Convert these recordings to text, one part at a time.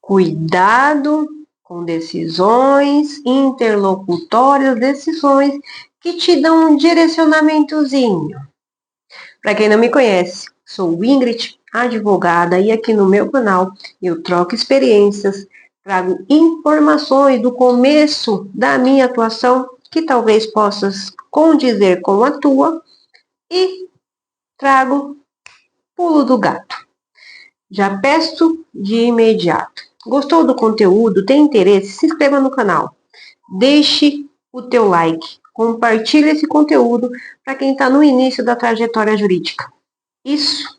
Cuidado com decisões interlocutórias, decisões que te dão um direcionamentozinho. Para quem não me conhece, sou Ingrid, advogada, e aqui no meu canal eu troco experiências, trago informações do começo da minha atuação que talvez possas condizer com a tua e trago pulo do gato. Já peço de imediato. Gostou do conteúdo? Tem interesse? Se inscreva no canal. Deixe o teu like. Compartilhe esse conteúdo para quem está no início da trajetória jurídica. Isso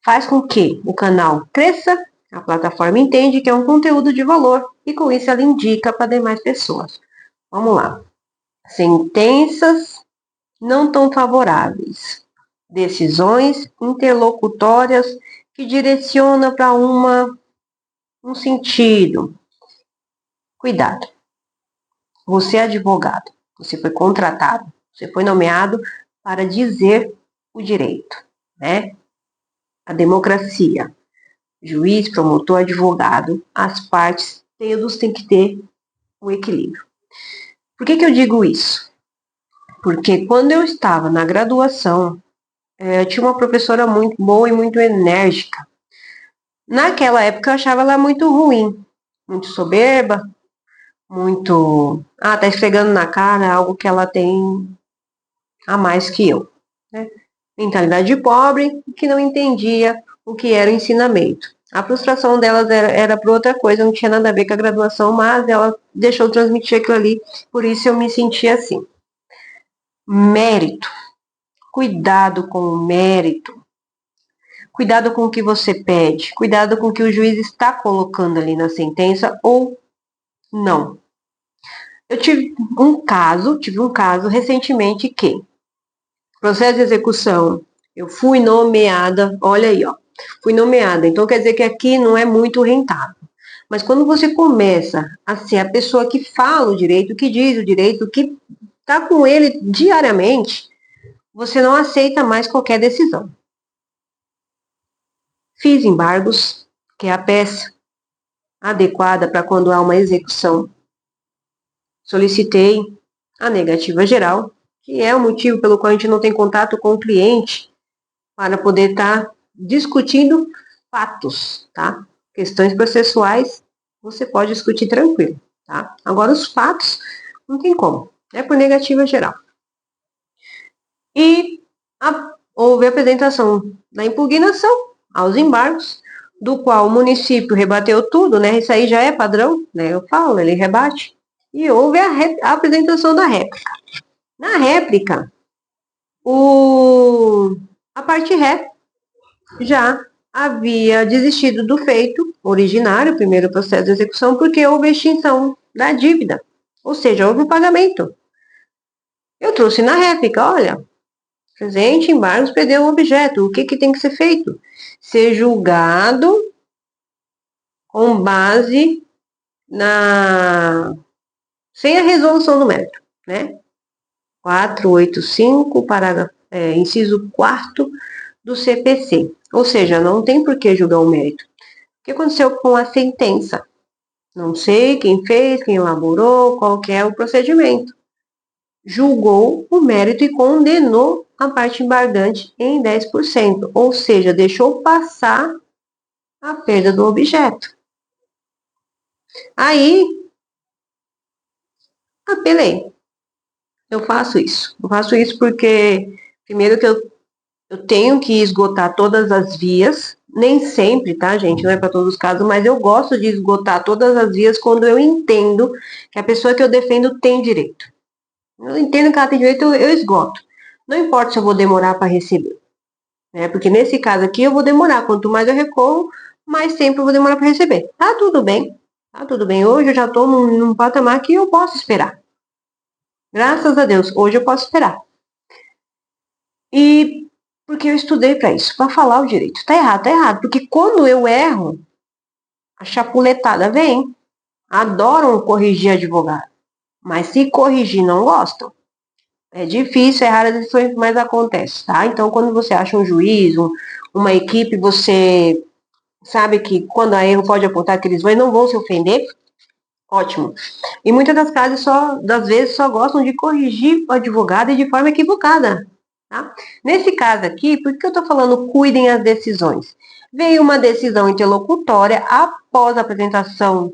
faz com que o canal cresça, a plataforma entende que é um conteúdo de valor e com isso ela indica para demais pessoas. Vamos lá. Sentenças não tão favoráveis. Decisões interlocutórias que direcionam para um sentido. Cuidado. Você é advogado, você foi contratado, você foi nomeado para dizer o direito, né? A democracia, juiz, promotor, advogado, as partes, todos têm que ter um equilíbrio. Por que eu digo isso? Porque quando eu estava na graduação, eu tinha uma professora muito boa e muito enérgica. Naquela época eu achava ela muito ruim, muito soberba, muito... tá esfregando na cara algo que ela tem a mais que eu, né? Mentalidade de pobre, que não entendia o que era o ensinamento. A frustração delas era por outra coisa, não tinha nada a ver com a graduação, mas ela deixou transmitir aquilo ali, por isso eu me senti assim. Mérito. Cuidado com o mérito. Cuidado com o que você pede. Cuidado com o que o juiz está colocando ali na sentença ou não. Eu tive um caso recentemente que processo de execução, eu fui nomeada, olha aí, ó, fui nomeada, então quer dizer que aqui não é muito rentável. Mas quando você começa a ser a pessoa que fala o direito, que diz o direito, que está com ele diariamente, você não aceita mais qualquer decisão. Fiz embargos, que é a peça adequada para quando há uma execução. Solicitei a negativa geral, que é o motivo pelo qual a gente não tem contato com o cliente, para poder estar discutindo fatos, tá? Questões processuais, você pode discutir tranquilo, tá? Agora, os fatos, não tem como, é por negativa geral. E houve a apresentação da impugnação aos embargos, do qual o município rebateu tudo, né? Isso aí já é padrão, né? Eu falo, ele rebate. E houve a apresentação da réplica. Na réplica, a parte ré já havia desistido do feito originário, primeiro processo de execução, porque houve extinção da dívida, ou seja, houve o pagamento. Eu trouxe na réplica, olha, presente, embargos, perdeu o objeto, o que tem que ser feito? Ser julgado com base sem a resolução do mérito, né? 485, parágrafo, inciso 4º do CPC. Ou seja, não tem por que julgar o mérito. O que aconteceu com a sentença? Não sei quem fez, quem elaborou, qual que é o procedimento. Julgou o mérito e condenou a parte embargante em 10%, ou seja, deixou passar a perda do objeto. Aí, apelei. Eu faço isso. Eu faço isso porque, primeiro que eu tenho que esgotar todas as vias, nem sempre, tá, gente? Não é para todos os casos, mas eu gosto de esgotar todas as vias quando eu entendo que a pessoa que eu defendo tem direito. Eu entendo que ela tem direito, eu esgoto. Não importa se eu vou demorar para receber, né? Porque nesse caso aqui eu vou demorar. Quanto mais eu recorro, mais tempo eu vou demorar para receber. Tá tudo bem. Tá tudo bem. Hoje eu já estou num patamar que eu posso esperar. Graças a Deus, hoje eu posso esperar. E porque eu estudei para isso, para falar o direito. Tá errado. Porque quando eu erro, a chapuletada vem. Adoram corrigir advogado. Mas se corrigir não gostam. É difícil, é raro as decisões, mas acontece, tá? Então, quando você acha um juiz, uma equipe, você sabe que quando há erro pode apontar que eles não vão se ofender. Ótimo. E muitas das vezes só gostam de corrigir o advogado e de forma equivocada. Tá? Nesse caso aqui, por que eu estou falando cuidem as decisões? Veio uma decisão interlocutória após a apresentação,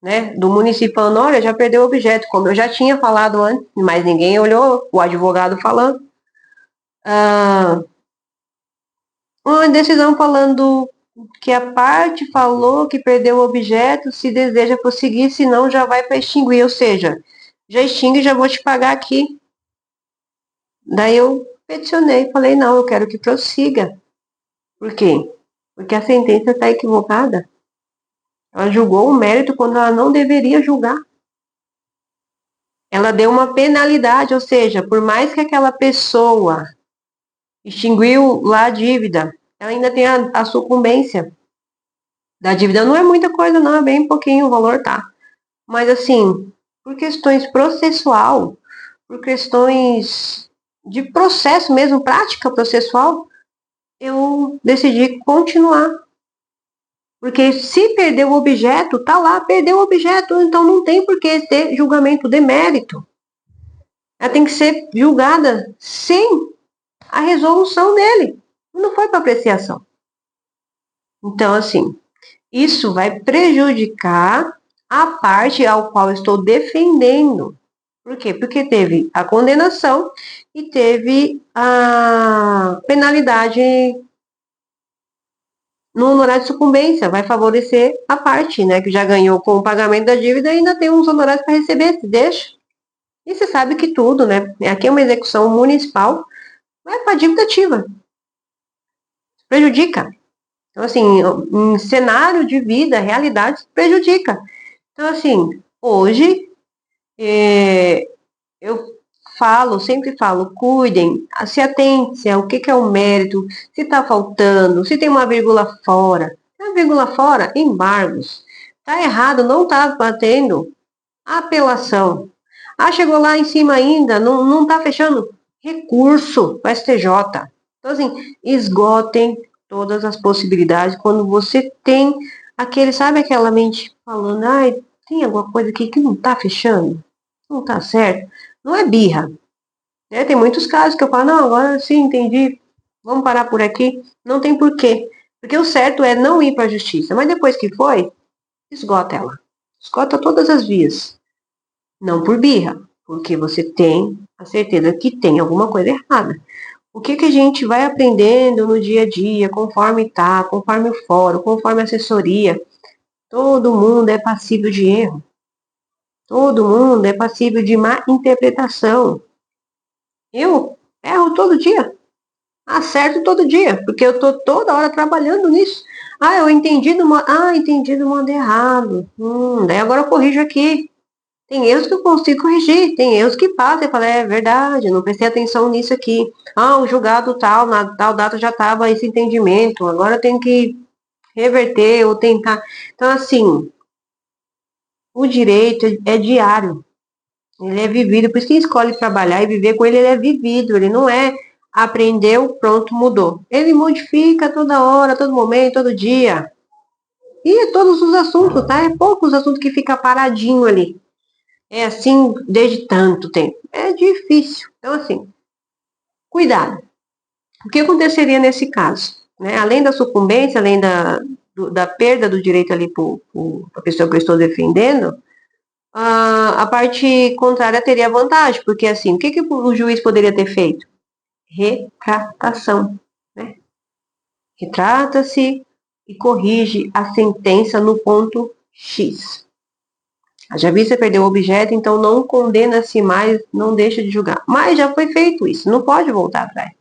né, do município falando, olha, já perdeu o objeto, como eu já tinha falado antes, mas ninguém olhou, o advogado falando. Uma decisão falando que a parte falou que perdeu o objeto, se deseja prosseguir, senão já vai para extinguir, ou seja, já extingue e já vou te pagar aqui. Daí eu peticionei, falei, não, eu quero que prossiga. Por quê? Porque a sentença está equivocada. Ela julgou o mérito quando ela não deveria julgar. Ela deu uma penalidade, ou seja, por mais que aquela pessoa extinguiu lá a dívida, ela ainda tem a sucumbência da dívida. Não é muita coisa, não, é bem pouquinho o valor, tá? Mas assim, por questões processual, por questões de processo mesmo, prática processual, eu decidi continuar. Porque se perder o objeto, tá lá, perdeu o objeto, então não tem por que ter julgamento de mérito. Ela tem que ser julgada sem a resolução dele. Não foi para apreciação. Então, assim, isso vai prejudicar a parte ao qual eu estou defendendo. Por quê? Porque teve a condenação e teve a penalidade no honorário de sucumbência. Vai favorecer a parte, né, que já ganhou com o pagamento da dívida e ainda tem uns honorários para receber, se deixa. E você sabe que tudo, né? Aqui é uma execução municipal, vai para a dívida ativa. Prejudica. Então, assim, em cenário de vida, realidade, prejudica. Então, assim, hoje, eu sempre falo, cuidem, se atentem ao que é o mérito, se está faltando, se tem uma vírgula fora. Tem uma vírgula fora, embargos. Está errado, não está batendo, apelação. Ah, chegou lá em cima ainda, não está fechando, recurso para STJ. Então, assim, esgotem todas as possibilidades quando você tem sabe aquela mente falando, ai, tem alguma coisa aqui que não está fechando, não está certo. Não é birra. Né? Tem muitos casos que eu falo, não, agora sim, entendi, vamos parar por aqui. Não tem porquê. Porque o certo é não ir para a justiça. Mas depois que foi, esgota ela. Esgota todas as vias. Não por birra, porque você tem a certeza que tem alguma coisa errada. O que a gente vai aprendendo no dia a dia, conforme tá, conforme o fórum, conforme a assessoria, todo mundo é passível de erro. Todo mundo é passível de má interpretação. Eu erro todo dia. Acerto todo dia, porque eu tô toda hora trabalhando nisso. Ah, eu entendi entendi do modo errado. Daí agora eu corrijo aqui. Tem erros que eu consigo corrigir, tem erros que passam. Eu falo, é verdade, eu não prestei atenção nisso aqui. Ah, o julgado tal, na tal data já estava esse entendimento, agora eu tenho que reverter ou tentar. Então, assim, o direito é diário. Ele é vivido, por isso que escolhe trabalhar e viver com ele, ele é vivido, ele não é aprendeu, pronto, mudou. Ele modifica toda hora, todo momento, todo dia. E todos os assuntos, tá? É poucos assuntos que fica paradinho ali. É assim desde tanto tempo. É difícil. Então, assim, cuidado. O que aconteceria nesse caso? Né? Além da sucumbência, além da perda do direito ali para a pessoa que eu estou defendendo, a parte contrária teria vantagem, porque assim, o que o juiz poderia ter feito? Retratação. Né? Retrata-se e corrige a sentença no ponto X. Já vi você perdeu o objeto, então não condena-se mais, não deixa de julgar. Mas já foi feito isso, não pode voltar atrás.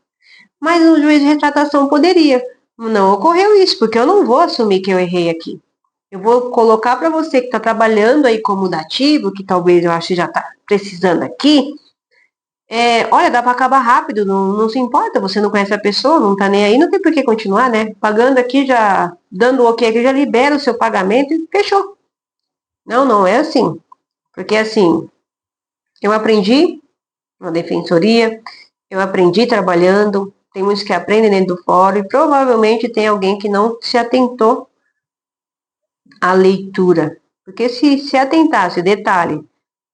Mas o juiz de retratação poderia. Não ocorreu isso, porque eu não vou assumir que eu errei aqui. Eu vou colocar para você que está trabalhando aí como dativo, que talvez eu ache que já está precisando aqui, olha, dá para acabar rápido, não se importa, você não conhece a pessoa, não está nem aí, não tem por que continuar, né? Pagando aqui, já dando o ok aqui, já libera o seu pagamento e fechou. Não é assim. Porque assim, eu aprendi na defensoria, eu aprendi trabalhando, tem muitos que aprendem dentro do fórum e provavelmente tem alguém que não se atentou a leitura. Porque se atentasse, detalhe,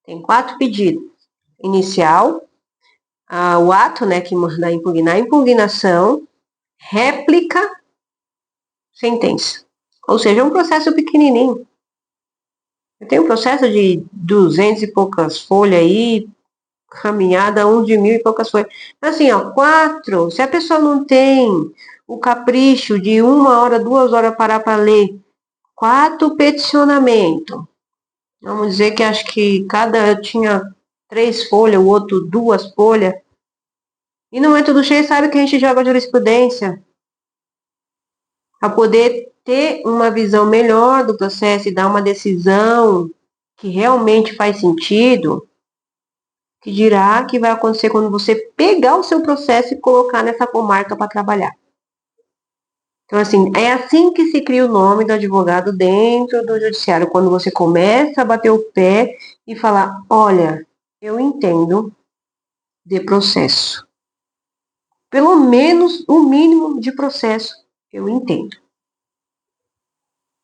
tem 4 pedidos. Inicial, o ato, né, que manda impugnar, impugnação, réplica, sentença. Ou seja, é um processo pequenininho. Eu tenho um processo de 200 e poucas folhas aí, caminhada, um de 1.000 e poucas folhas. Assim, 4, se a pessoa não tem o capricho de 1 hora, 2 horas parar para ler, 4 peticionamentos. Vamos dizer que acho que cada tinha 3 folhas, o outro 2 folhas. E não é tudo cheio, sabe que a gente joga jurisprudência para poder ter uma visão melhor do processo e dar uma decisão que realmente faz sentido, que dirá que vai acontecer quando você pegar o seu processo e colocar nessa comarca para trabalhar. Então, assim, é assim que se cria o nome do advogado dentro do judiciário, quando você começa a bater o pé e falar, olha, eu entendo de processo. Pelo menos o mínimo de processo eu entendo.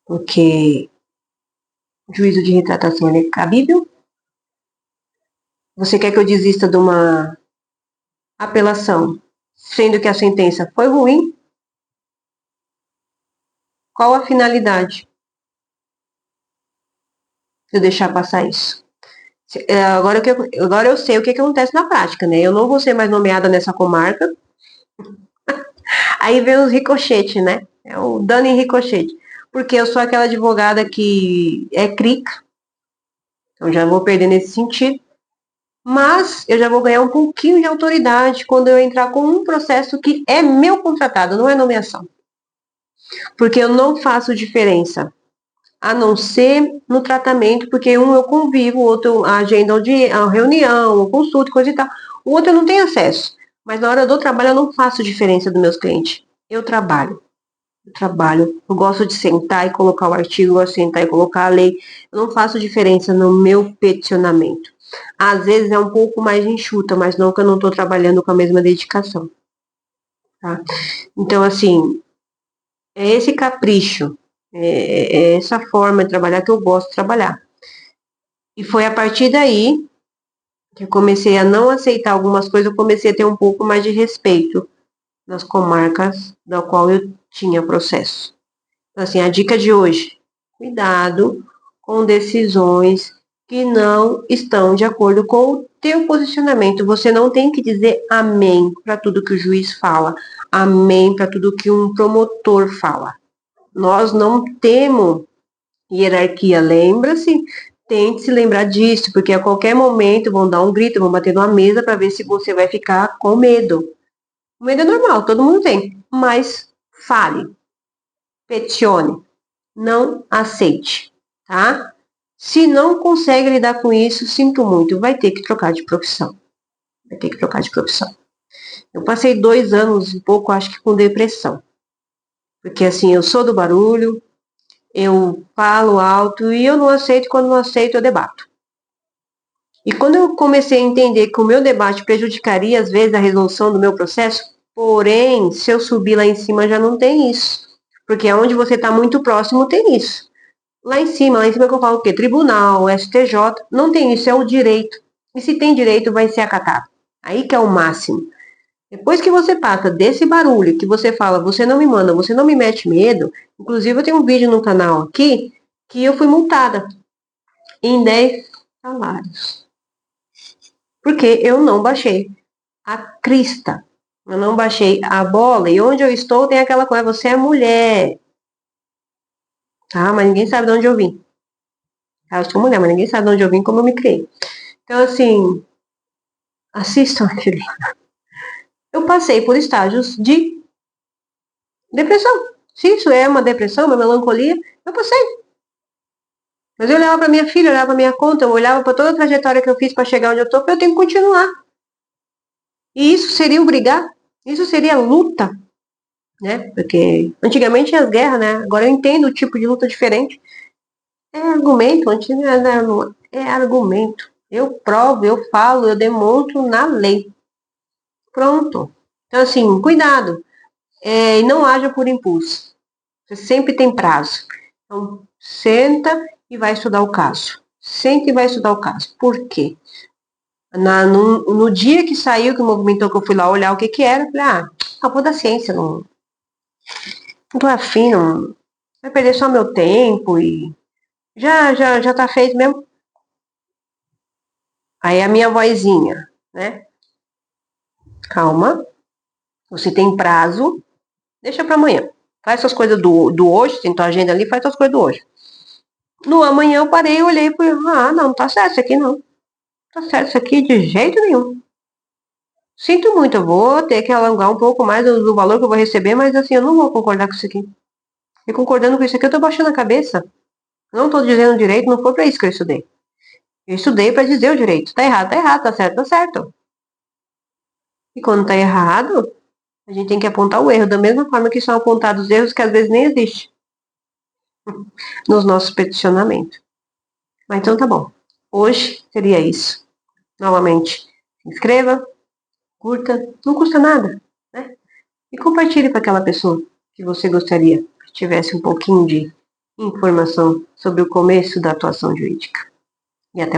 Porque juízo de retratação é cabível. Você quer que eu desista de uma apelação, sendo que a sentença foi ruim? Qual a finalidade de eu deixar passar isso? Agora eu sei o que acontece na prática, né? Eu não vou ser mais nomeada nessa comarca. Aí vem os ricochetes, né? É o dano em ricochete. Porque eu sou aquela advogada que é crica. Então já vou perder nesse sentido. Mas eu já vou ganhar um pouquinho de autoridade quando eu entrar com um processo que é meu contratado, não é nomeação. Porque eu não faço diferença, a não ser no tratamento, porque um eu convivo, o outro agenda a reunião, consulta, coisa e tal. O outro eu não tenho acesso. Mas na hora do trabalho eu não faço diferença dos meus clientes. Eu trabalho. Eu gosto de sentar e colocar o artigo, eu gosto de sentar e colocar a lei. Eu não faço diferença no meu peticionamento. Às vezes é um pouco mais enxuta, mas não que eu não estou trabalhando com a mesma dedicação. Tá? Então, assim, é esse capricho, é essa forma de trabalhar que eu gosto de trabalhar. E foi a partir daí que eu comecei a não aceitar algumas coisas, eu comecei a ter um pouco mais de respeito nas comarcas da qual eu tinha processo. Então, assim, a dica de hoje, cuidado com decisões que não estão de acordo com o teu posicionamento. Você não tem que dizer amém para tudo que o juiz fala, amém para tudo que um promotor fala. Nós não temos hierarquia, lembra-se? Tente se lembrar disso, porque a qualquer momento vão dar um grito, vão bater numa mesa para ver se você vai ficar com medo. O medo é normal, todo mundo tem, mas fale, peticione, não aceite, tá? Se não consegue lidar com isso, sinto muito, vai ter que trocar de profissão. Vai ter que trocar de profissão. Eu passei 2 anos e pouco, acho que com depressão. Porque assim, eu sou do barulho, eu falo alto e eu não aceito, quando não aceito eu debato. E quando eu comecei a entender que o meu debate prejudicaria às vezes a resolução do meu processo, porém, se eu subir lá em cima já não tem isso. Porque onde você está muito próximo tem isso. Lá em cima que eu falo o quê? Tribunal, STJ, não tem isso, é o direito. E se tem direito, vai ser acatado. Aí que é o máximo. Depois que você passa desse barulho, que você fala, você não me manda, você não me mete medo. Inclusive, eu tenho um vídeo no canal aqui, que eu fui multada em 10 salários. Porque eu não baixei a crista. Eu não baixei a bola. E onde eu estou tem aquela coisa, você é mulher. Tá? Mas ninguém sabe de onde eu vim. Eu sou mulher, mas ninguém sabe de onde eu vim, como eu me criei. Então, assim, assistam aquele. Eu passei por estágios de depressão. Se isso é uma depressão, uma melancolia, eu passei. Mas eu olhava para minha filha, eu olhava para minha conta, eu olhava para toda a trajetória que eu fiz para chegar onde eu estou, eu tenho que continuar. E isso seria o brigar, isso seria luta, né? Porque antigamente tinha as guerras, né? Agora eu entendo o tipo de luta diferente. É argumento, é argumento. Eu provo, eu falo, eu demonstro na lei. Pronto. Então, assim, cuidado. E não haja por impulso. Você sempre tem prazo. Então, senta e vai estudar o caso. Senta e vai estudar o caso. Por quê? No dia que saiu, que movimentou, que eu fui lá olhar o que que era, eu falei, acabou da ciência, não tô afim, não, vai perder só meu tempo e já tá feito mesmo. Aí a minha vozinha, né? Calma, você tem prazo, deixa para amanhã. Faz suas coisas do hoje, tem tua agenda ali, faz suas coisas do hoje. No amanhã eu parei, olhei e falei, não tá certo isso aqui não. Tá certo isso aqui de jeito nenhum. Sinto muito, eu vou ter que alongar um pouco mais do valor que eu vou receber, mas assim, eu não vou concordar com isso aqui. E concordando com isso aqui, eu tô baixando a cabeça. Não tô dizendo direito, não foi para isso que eu estudei. Eu estudei para dizer o direito. Tá errado, tá certo, tá certo. E quando tá errado, a gente tem que apontar o erro, da mesma forma que são apontados erros que às vezes nem existem nos nossos peticionamentos. Mas então tá bom. Hoje seria isso. Novamente, se inscreva, curta, não custa nada, né? E compartilhe para aquela pessoa que você gostaria que tivesse um pouquinho de informação sobre o começo da atuação jurídica. E até